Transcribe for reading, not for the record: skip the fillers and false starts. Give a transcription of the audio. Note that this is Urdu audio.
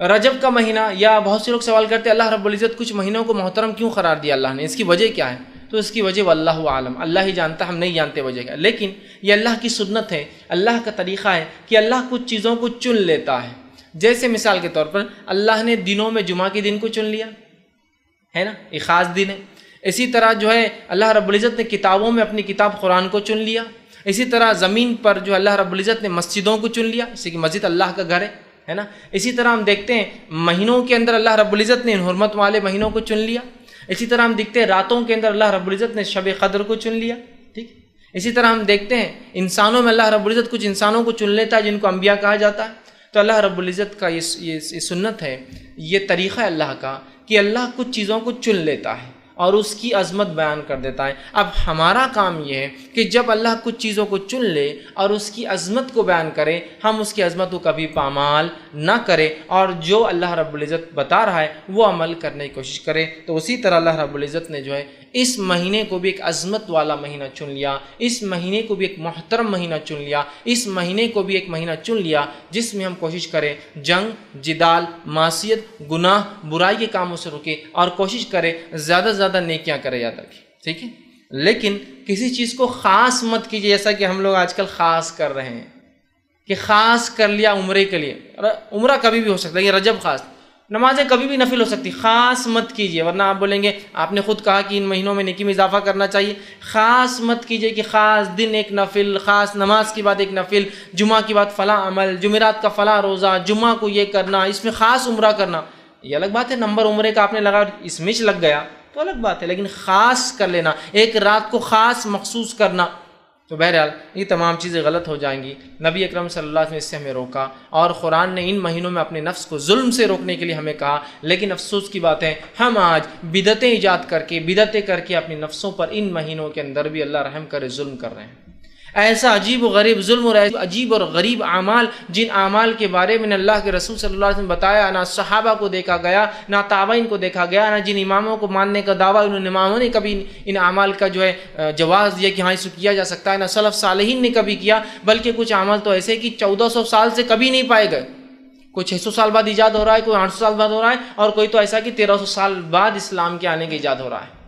رجب کا مہینہ، یا بہت سے لوگ سوال کرتے ہیں اللہ رب العزت کچھ مہینوں کو محترم کیوں قرار دیا اللہ نے، اس کی وجہ کیا ہے؟ تو اس کی وجہ واللہ عالم، اللہ ہی جانتا، ہم نہیں جانتے وجہ کیا، لیکن یہ اللہ کی سنت ہے، اللہ کا طریقہ ہے کہ اللہ کچھ چیزوں کو چن لیتا ہے۔ جیسے مثال کے طور پر اللہ نے دنوں میں جمعہ کے دن کو چن لیا ہے نا، ایک خاص دن ہے۔ اسی طرح جو ہے اللہ رب العزت نے کتابوں میں اپنی کتاب قرآن کو چن لیا۔ اسی طرح زمین پر جو اللہ رب العزت نے مسجدوں کو چن لیا، اسی کی مسجد اللہ کا گھر ہے نا۔ اسی طرح ہم دیکھتے ہیں مہینوں کے اندر اللہ رب العزت نے ان حرمت والے مہینوں کو چن لیا۔ اسی طرح ہم دیکھتے ہیں راتوں کے اندر اللہ رب العزت نے شب قدر کو چن لیا، ٹھیک۔ اسی طرح ہم دیکھتے ہیں انسانوں میں اللہ رب العزت کچھ انسانوں کو چن لیتا ہے جن کو انبیاء کہا جاتا ہے۔ تو اللہ رب العزت کا یہ سنت ہے، یہ طریقہ ہے اللہ کا کہ اللہ کچھ چیزوں کو چن لیتا ہے اور اس کی عظمت بیان کر دیتا ہے۔ اب ہمارا کام یہ ہے کہ جب اللہ کچھ چیزوں کو چن لے اور اس کی عظمت کو بیان کرے، ہم اس کی عظمت کو کبھی پامال نہ کریں اور جو اللہ رب العزت بتا رہا ہے وہ عمل کرنے کی کوشش کرے۔ تو اسی طرح اللہ رب العزت نے جو ہے اس مہینے کو بھی ایک عظمت والا مہینہ چن لیا، اس مہینے کو بھی ایک محترم مہینہ چن لیا، اس مہینے کو بھی ایک مہینہ چن لیا جس میں ہم کوشش کریں جنگ، جدال، معصیت، گناہ، برائی کے کاموں سے رکے اور کوشش کریں زیادہ سے زیادہ نیکیاں کرے، یاد رکھیں، ٹھیک ہے۔ لیکن کسی چیز کو خاص مت کیجیے، جیسا کہ ہم لوگ آج کل خاص کر رہے ہیں کہ خاص کر لیا عمرے کے لیے۔ عمرہ کبھی بھی ہو سکتا ہے، یہ رجب خاص، نمازیں کبھی بھی نفل ہو سکتی، خاص مت کیجیے، ورنہ آپ بولیں گے آپ نے خود کہا کہ ان مہینوں میں نیکی میں اضافہ کرنا چاہیے۔ خاص مت کیجیے کہ خاص دن ایک نفل، خاص نماز کے بعد ایک نفل، جمعہ کے بعد فلاں عمل، جمعرات کا فلاں روزہ، جمعہ کو یہ کرنا، اس میں خاص عمرہ کرنا۔ یہ الگ بات ہے، نمبر عمرے کا آپ نے لگا اس میں لگ گیا تو الگ بات ہے، لیکن خاص کر لینا، ایک رات کو خاص مخصوص کرنا، تو بہرحال یہ تمام چیزیں غلط ہو جائیں گی۔ نبی اکرم صلی اللہ علیہ وسلم اس سے ہمیں روکا اور قرآن نے ان مہینوں میں اپنے نفس کو ظلم سے روکنے کے لیے ہمیں کہا، لیکن افسوس کی بات ہے ہم آج بدعتیں ایجاد کر کے، بدعتیں کر کے اپنے نفسوں پر ان مہینوں کے اندر بھی اللہ رحم کرے ظلم کر رہے ہیں۔ ایسا عجیب و غریب ظلم اور عجیب اور غریب اعمال، جن اعمال کے بارے میں اللہ کے رسول صلی اللہ علیہ وسلم بتایا، نہ صحابہ کو دیکھا گیا، نہ تابعین کو دیکھا گیا، نہ جن اماموں کو ماننے کا دعویٰ ان اماموں نے کبھی ان اعمال کا جو ہے جواز دیا کہ ہاں اس کو کیا جا سکتا ہے، نہ سلف صالحین نے کبھی کیا، بلکہ کچھ اعمال تو ایسے کہ 1400 سال سے کبھی نہیں پائے گئے، کوئی 600 سال بعد ایجاد ہو رہا ہے، کوئی 800 سال بعد ہو رہا ہے، اور کوئی تو ایسا کہ 1300 سال بعد اسلام کے آنے کے ایجاد ہو رہا ہے۔